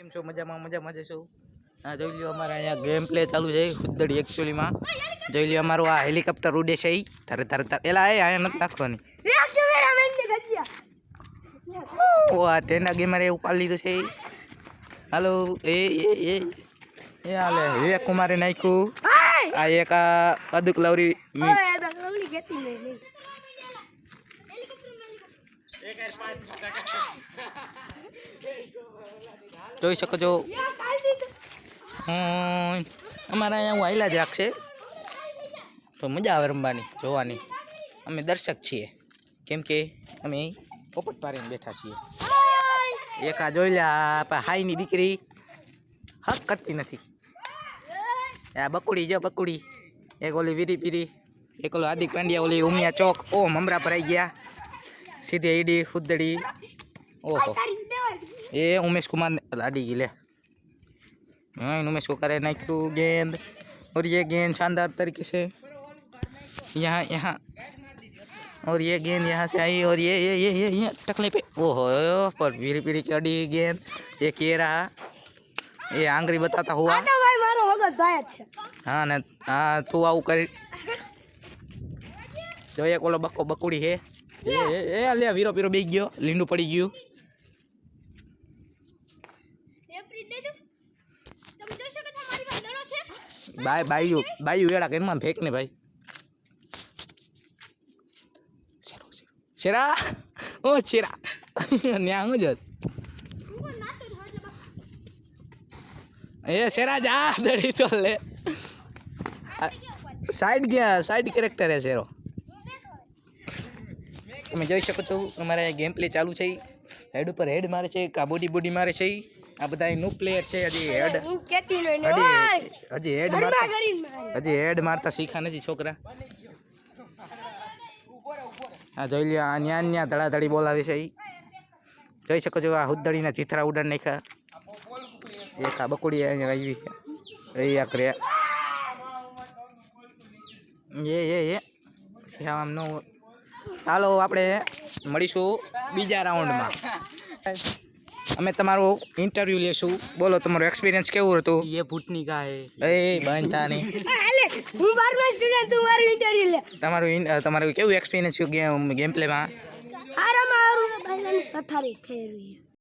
કેમ છો? મજામાં મજામાં જશો? હા, જોઈ લ્યો અમારે અહીંયા ગેમ પ્લે ચાલુ છે ખુદ્દડી એકચ્યુઅલીમાં. જોઈ લ્યો અમારું આ હેલિકોપ્ટર ઉડે છે તરત તરત એલા એ આયા નથી નાખવાની. ઓ આ તેના ગેમરે ઉપાડી લીધું છે. હાલો એ હાલે વિવેક કુમારે નાખ્યું. આ એક આ કદુક લવરી જોઈ શકો છો. અમારા અહીંયા વાયલા જ રાખશે તો મજા આવે રમવાની જોવાની. અમે દર્શક છીએ કેમ કે અમે પોપટ પાડીને બેઠા છીએ. એક આ જોઈ લે આ હાઈની દીકરી હક કરતી નથી. આ બકુડી જો બકુડી. એક ઓલી વીરી પીરી, એક ઓલો હાર્દિક પાંડ્યા, ઓલી ઉમિયા ચોક. ઓ મમરા પર આવી ગયા સીધી ઈડી ખુદ્દડી. ઓહો એ उमेश कुमार लाडी गिले. हाँ उमेश को करे नाइक्रू गेंद और ये गेंद शानदार तरीके से यहाँ यहाँ और ये गेंद यहाँ से आई और ये टकले पे ओहो पर पीरी पीरी की अड़ी गेंद. ये के रहा ये आंगरी बताता हुआ. हाँ ना हाँ तू आऊ कर जो एक ओलो बक्को बकुड़ी है ये ले वीरो पीरो बेच गयो લીંડું પડી ગયું. બાયું વેળા કેનમાં ફેંક ને ભાઈ. શેરા ઓ શેરા ન્યા હું જ એ શેરા જા દડી તો લે સાઈડ ગયા સાઈડ કેરેક્ટર હે શેરો. તમે જોઈ શકો છો અમારે ગેમ પ્લે ચાલુ છે. હેડ ઉપર હેડ મારે છે કા બોડી બોડી મારે છે. આ બધા ન્યુ પ્લેયર છે. હજી હેડ મારતા શીખા નથી છોકરા. હા જોઈ લ્યો આ ન્યા ન્યા ધડાધડી બોલાવે છે. જોઈ શકો છો આ હુદ્દડીના ચિત્રા ઉડાડ નાખ્યા. એક આ બકુડી આવી છે એ આ કરે એ આમ નો. હાલો આપણે મળીશું બીજા રાઉન્ડમાં. અમે તમારું ઇન્ટરવ્યુ લેશું. બોલો તમારો એક્સપિરિયન્સ કેવું હતું? ये फुटनी का है ए બંધતા નહીં. હું 12મા સ્ટુડન્ટ તું મારું ઇન્ટરવ્યુ લે. તમારું કેવું એક્સપિરિયન્સ છે ગેમ પ્લે માં? આરામ આરું ભાઈલાની પથારી થઈ રહી છે.